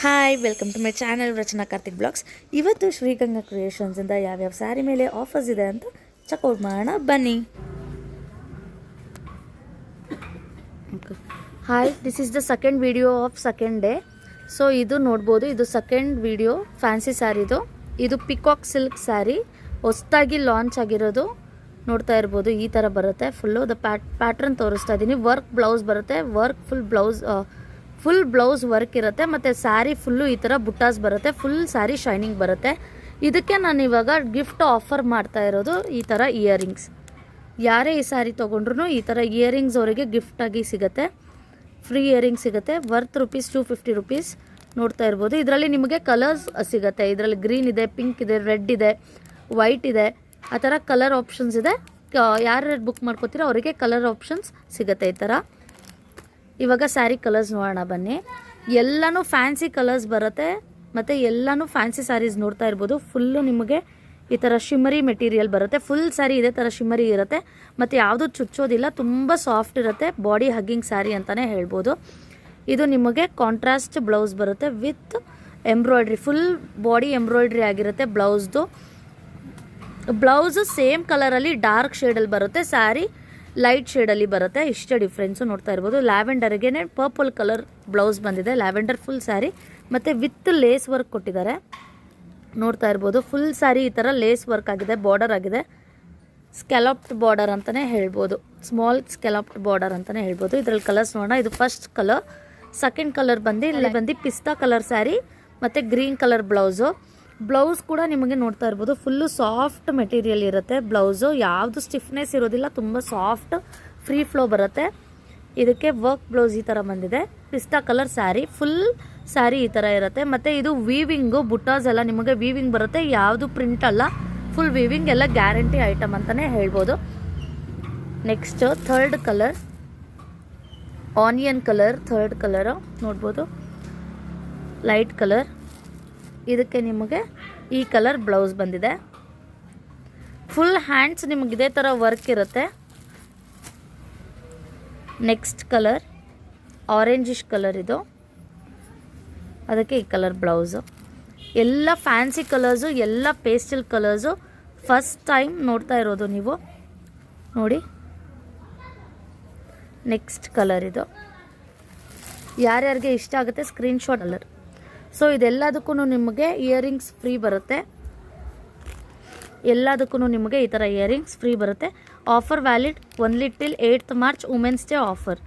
Hi welcome to my channel Rachana Karthik blogs. ಇವತ್ತು ಶ್ರೀಗಂಗಾ ಕ್ರಿಯೇಷನ್ಸಿಂದ ಯಾವ್ಯಾವ ಸ್ಯಾರಿ ಮೇಲೆ ಆಫರ್ಸ್ ಇದೆ ಅಂತ ಚೆಕ್ಔಟ್ ಮಾಡೋಣ ಬನ್ನಿ. Hi, this is the second video of second day. So ಇದು ನೋಡ್ಬೋದು, ಇದು ಸೆಕೆಂಡ್ ವಿಡಿಯೋ ಫ್ಯಾನ್ಸಿ ಸ್ಯಾರಿದು. ಇದು ಪಿಕಾಕ್ ಸಿಲ್ಕ್ ಸ್ಯಾರಿ, ಹೊಸದಾಗಿ ಲಾಂಚ್ ಆಗಿರೋದು. ನೋಡ್ತಾ ಇರ್ಬೋದು, ಈ ಥರ ಬರುತ್ತೆ. ಫುಲ್ಲು ಪ್ಯಾಟ್ರನ್ ತೋರಿಸ್ತಾ ಇದ್ದೀನಿ. ವರ್ಕ್ ಬ್ಲೌಸ್ ಬರುತ್ತೆ, ಫುಲ್ ಬ್ಲೌಸ್ ವರ್ಕ್ ಇರುತ್ತೆ. ಮತ್ತು ಸ್ಯಾರಿ ಫುಲ್ಲು ಈ ಥರ ಬುಟ್ಟಾಸ್ ಬರುತ್ತೆ, ಫುಲ್ ಸ್ಯಾರಿ ಶೈನಿಂಗ್ ಬರುತ್ತೆ. ಇದಕ್ಕೆ ನಾನು ಇವಾಗ ಗಿಫ್ಟ್ ಆಫರ್ ಮಾಡ್ತಾ ಇರೋದು ಈ ಥರ ಇಯರಿಂಗ್ಸ್. ಯಾರೇ ಈ ಸ್ಯಾರಿ ತೊಗೊಂಡ್ರು ಈ ಥರ ಇಯರಿಂಗ್ಸ್ ಅವರಿಗೆ ಗಿಫ್ಟಾಗಿ ಸಿಗುತ್ತೆ, ಫ್ರೀ ಇಯರಿಂಗ್ಸ್ ಸಿಗುತ್ತೆ. ವರ್ತ್ ₹250. ನೋಡ್ತಾ ಇರ್ಬೋದು, ಇದರಲ್ಲಿ ನಿಮಗೆ ಕಲರ್ಸ್ ಸಿಗುತ್ತೆ. ಇದರಲ್ಲಿ ಗ್ರೀನ್ ಇದೆ, ಪಿಂಕ್ ಇದೆ, ರೆಡ್ ಇದೆ, ವೈಟ್ ಇದೆ, ಆ ಥರ ಕಲರ್ ಆಪ್ಷನ್ಸ್ ಇದೆ. ಯಾರು ಬುಕ್ ಮಾಡ್ಕೋತೀರೋ ಅವರಿಗೆ ಕಲರ್ ಆಪ್ಷನ್ಸ್ ಸಿಗುತ್ತೆ ಈ ಥರ. ಇವಾಗ ಸ್ಯಾರಿ ಕಲರ್ಸ್ ನೋಡೋಣ ಬನ್ನಿ. ಎಲ್ಲನೂ ಫ್ಯಾನ್ಸಿ ಕಲರ್ಸ್ ಬರುತ್ತೆ, ಮತ್ತು ಎಲ್ಲನೂ ಫ್ಯಾನ್ಸಿ ಸ್ಯಾರೀಸ್ ನೋಡ್ತಾ ಇರ್ಬೋದು. ಫುಲ್ಲು ನಿಮಗೆ ಈ ಥರ ಶಿಮ್ಮರಿ ಮೆಟೀರಿಯಲ್ ಬರುತ್ತೆ. ಫುಲ್ ಸ್ಯಾರಿ ಇದೇ ಥರ ಶಿಮ್ಮರಿ ಇರುತ್ತೆ, ಮತ್ತು ಯಾವುದೂ ಚುಚ್ಚೋದಿಲ್ಲ, ತುಂಬ ಸಾಫ್ಟ್ ಇರುತ್ತೆ. ಬಾಡಿ ಹಗ್ಗಿಂಗ್ ಸ್ಯಾರಿ ಅಂತಲೇ ಹೇಳ್ಬೋದು. ಇದು ನಿಮಗೆ ಕಾಂಟ್ರಾಸ್ಟ್ ಬ್ಲೌಸ್ ಬರುತ್ತೆ with embroidery, full body embroidery ಆಗಿರುತ್ತೆ ಬ್ಲೌಸು ಸೇಮ್ ಕಲರಲ್ಲಿ ಡಾರ್ಕ್ ಶೇಡಲ್ಲಿ ಬರುತ್ತೆ, ಸ್ಯಾರಿ ಲೈಟ್ ಶೇಡಲ್ಲಿ ಬರುತ್ತೆ. ಇಷ್ಟೇ ಡಿಫ್ರೆನ್ಸು ನೋಡ್ತಾ ಇರ್ಬೋದು. ಲ್ಯಾವೆಂಡರ್ಗೆ ಪರ್ಪಲ್ ಕಲರ್ ಬ್ಲೌಸ್ ಬಂದಿದೆ, ಲ್ಯಾವೆಂಡರ್ ಫುಲ್ ಸ್ಯಾರಿ, ಮತ್ತು ವಿತ್ ಲೇಸ್ ವರ್ಕ್ ಕೊಟ್ಟಿದ್ದಾರೆ. ನೋಡ್ತಾ ಇರ್ಬೋದು, ಫುಲ್ ಸ್ಯಾರಿ ಈ ಥರ ಲೇಸ್ ವರ್ಕ್ ಆಗಿದೆ, ಬಾರ್ಡರ್ ಆಗಿದೆ. ಸ್ಕ್ಯಾಲಪ್ಡ್ ಬಾರ್ಡರ್ ಅಂತಲೇ ಹೇಳ್ಬೋದು, ಸ್ಮಾಲ್ ಸ್ಕ್ಯಾಲಪ್ಡ್ ಬಾರ್ಡರ್ ಅಂತಲೇ ಹೇಳ್ಬೋದು. ಇದರಲ್ಲಿ ಕಲರ್ಸ್ ನೋಡೋಣ. ಇದು ಫಸ್ಟ್ ಕಲರ್. ಸೆಕೆಂಡ್ ಕಲರ್ ಇಲ್ಲಿ ಪಿಸ್ತಾ ಕಲರ್ ಸ್ಯಾರಿ ಮತ್ತು ಗ್ರೀನ್ ಕಲರ್ ಬ್ಲೌಸ್ ಕೂಡ ನಿಮಗೆ ನೋಡ್ತಾ ಇರ್ಬೋದು, ಫುಲ್ಲು ಸಾಫ್ಟ್ ಮೆಟೀರಿಯಲ್ ಇರುತ್ತೆ. ಬ್ಲೌಸು ಯಾವುದು ಸ್ಟಿಫ್ನೆಸ್ ಇರೋದಿಲ್ಲ, ತುಂಬ ಸಾಫ್ಟ್ ಫ್ರೀ ಫ್ಲೋ ಬರುತ್ತೆ. ಇದಕ್ಕೆ ವರ್ಕ್ ಬ್ಲೌಸ್ ಈ ಥರ ಬಂದಿದೆ. ಪಿಸ್ತಾ ಕಲರ್ ಸ್ಯಾರಿ, ಫುಲ್ ಸ್ಯಾರಿ ಈ ಥರ ಇರುತ್ತೆ. ಮತ್ತು ಇದು ವೀವಿಂಗು, ಬುಟ್ಟಾಸ್ ಎಲ್ಲ ನಿಮಗೆ ವೀವಿಂಗ್ ಬರುತ್ತೆ, ಯಾವುದು ಪ್ರಿಂಟ್ ಅಲ್ಲ, ಫುಲ್ ವೀವಿಂಗ್, ಎಲ್ಲ ಗ್ಯಾರಂಟಿ ಐಟಮ್ ಅಂತಲೇ ಹೇಳ್ಬೋದು. Next third colour, onion colour, third colour ನೋಡ್ಬೋದು, ಲೈಟ್ ಕಲರ್. ಇದಕ್ಕೆ ನಿಮಗೆ ಈ ಕಲರ್ ಬ್ಲೌಸ್ ಬಂದಿದೆ. ಫುಲ್ ಹ್ಯಾಂಡ್ಸ್ ನಿಮಗೆ ಇದೇ ಥರ ವರ್ಕ್ ಇರುತ್ತೆ. ನೆಕ್ಸ್ಟ್ ಕಲರ್ ಆರೆಂಜಿಶ್ ಕಲರ್, ಇದು ಅದಕ್ಕೆ ಈ ಕಲರ್ ಬ್ಲೌಸು. ಎಲ್ಲ ಫ್ಯಾನ್ಸಿ ಕಲರ್ಸು, ಎಲ್ಲ ಪೇಸ್ಟಲ್ ಕಲರ್ಸು. ಫಸ್ಟ್ ಟೈಮ್ ನೋಡ್ತಾ ಇರೋದು ನೀವು ನೋಡಿ. ನೆಕ್ಸ್ಟ್ ಕಲರ್ ಇದು. ಯಾರ್ಯಾರಿಗೆ ಇಷ್ಟ ಆಗುತ್ತೆ ಸ್ಕ್ರೀನ್ಶಾಟ್ ಕಲರ್. ಸೊ ಇದೆಲ್ಲದಕ್ಕೂ ನಿಮಗೆ ಇಯರಿಂಗ್ಸ್ ಫ್ರೀ ಬರುತ್ತೆ, ಎಲ್ಲದಕ್ಕೂ ನಿಮಗೆ ಈ ಥರ ಇಯರಿಂಗ್ಸ್ ಫ್ರೀ ಬರುತ್ತೆ. Offer valid only till 8th March women's day offer.